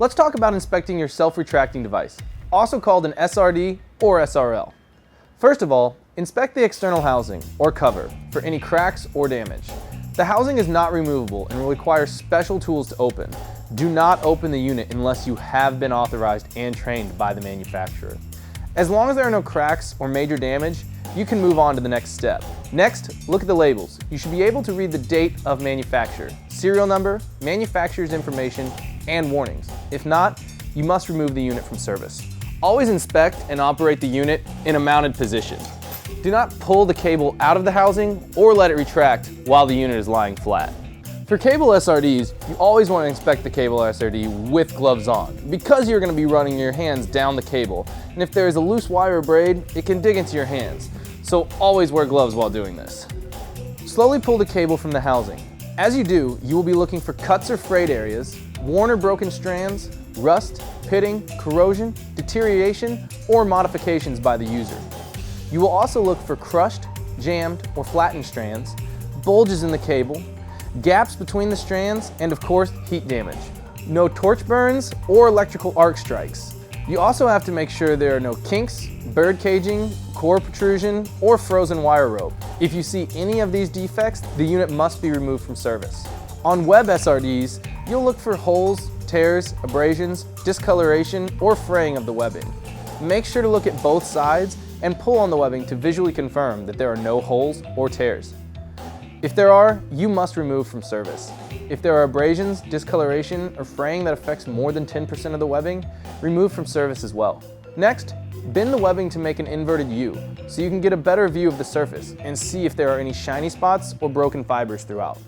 Let's talk about inspecting your self-retracting device, also called an SRD or SRL. First of all, inspect the external housing or cover for any cracks or damage. The housing is not removable and will require special tools to open. Do not open the unit unless you have been authorized and trained by the manufacturer. As long as there are no cracks or major damage, you can move on to the next step. Next, look at the labels. You should be able to read the date of manufacture, serial number, manufacturer's information, and warnings. If not, you must remove the unit from service. Always inspect and operate the unit in a mounted position. Do not pull the cable out of the housing or let it retract while the unit is lying flat. For cable SRDs, you always want to inspect the cable SRD with gloves on because you're going to be running your hands down the cable, and if there is a loose wire or braid, it can dig into your hands. So always wear gloves while doing this. Slowly pull the cable from the housing. As you do, you will be looking for cuts or frayed areas, worn or broken strands, rust, pitting, corrosion, deterioration, or modifications by the user. You will also look for crushed, jammed, or flattened strands, bulges in the cable, gaps between the strands, and of course, heat damage. No torch burns or electrical arc strikes. You also have to make sure there are no kinks, bird caging, core protrusion, or frozen wire rope. If you see any of these defects, the unit must be removed from service. On web SRDs, you'll look for holes, tears, abrasions, discoloration, or fraying of the webbing. Make sure to look at both sides and pull on the webbing to visually confirm that there are no holes or tears. If there are, you must remove from service. If there are abrasions, discoloration, or fraying that affects more than 10% of the webbing, remove from service as well. Next, bend the webbing to make an inverted U so you can get a better view of the surface and see if there are any shiny spots or broken fibers throughout.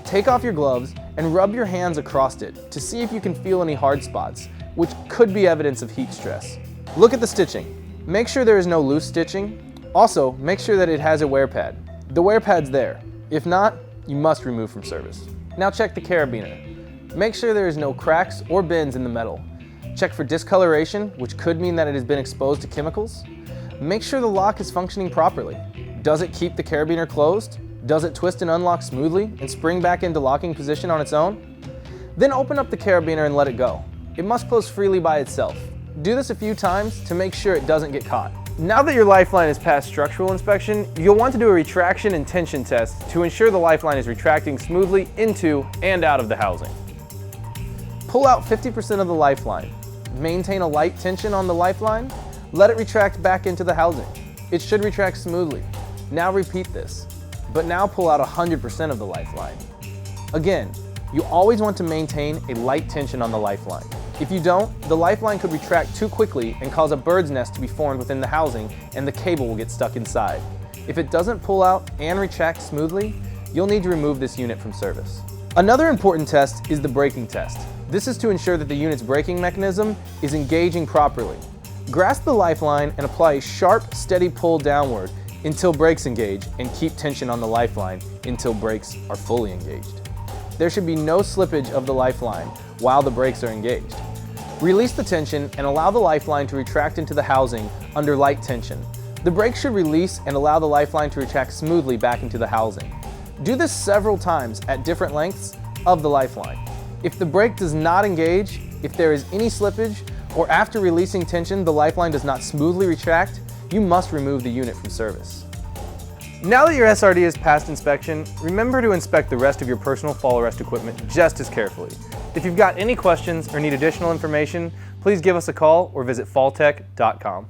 Take off your gloves and rub your hands across it to see if you can feel any hard spots, which could be evidence of heat stress. Look at the stitching. Make sure there is no loose stitching. Also, make sure that it has a wear pad. The wear pad's there. If not, you must remove from service. Now check the carabiner. Make sure there is no cracks or bends in the metal. Check for discoloration, which could mean that it has been exposed to chemicals. Make sure the lock is functioning properly. Does it keep the carabiner closed? Does it twist and unlock smoothly and spring back into locking position on its own? Then open up the carabiner and let it go. It must close freely by itself. Do this a few times to make sure it doesn't get caught. Now that your Lifeline has passed structural inspection, you'll want to do a retraction and tension test to ensure the Lifeline is retracting smoothly into and out of the housing. Pull out 50% of the Lifeline. Maintain a light tension on the Lifeline. Let it retract back into the housing. It should retract smoothly. Now repeat this, but now pull out 100% of the Lifeline. Again, you always want to maintain a light tension on the Lifeline. If you don't, the Lifeline could retract too quickly and cause a bird's nest to be formed within the housing and the cable will get stuck inside. If it doesn't pull out and retract smoothly, you'll need to remove this unit from service. Another important test is the braking test. This is to ensure that the unit's braking mechanism is engaging properly. Grasp the Lifeline and apply a sharp, steady pull downward until brakes engage and keep tension on the Lifeline until brakes are fully engaged. There should be no slippage of the Lifeline while the brakes are engaged. Release the tension and allow the Lifeline to retract into the housing under light tension. The brakes should release and allow the Lifeline to retract smoothly back into the housing. Do this several times at different lengths of the Lifeline. If the brake does not engage, if there is any slippage, or after releasing tension the Lifeline does not smoothly retract, you must remove the unit from service. Now that your SRD has passed inspection, remember to inspect the rest of your personal fall arrest equipment just as carefully. If you've got any questions or need additional information, please give us a call or visit FallTech.com.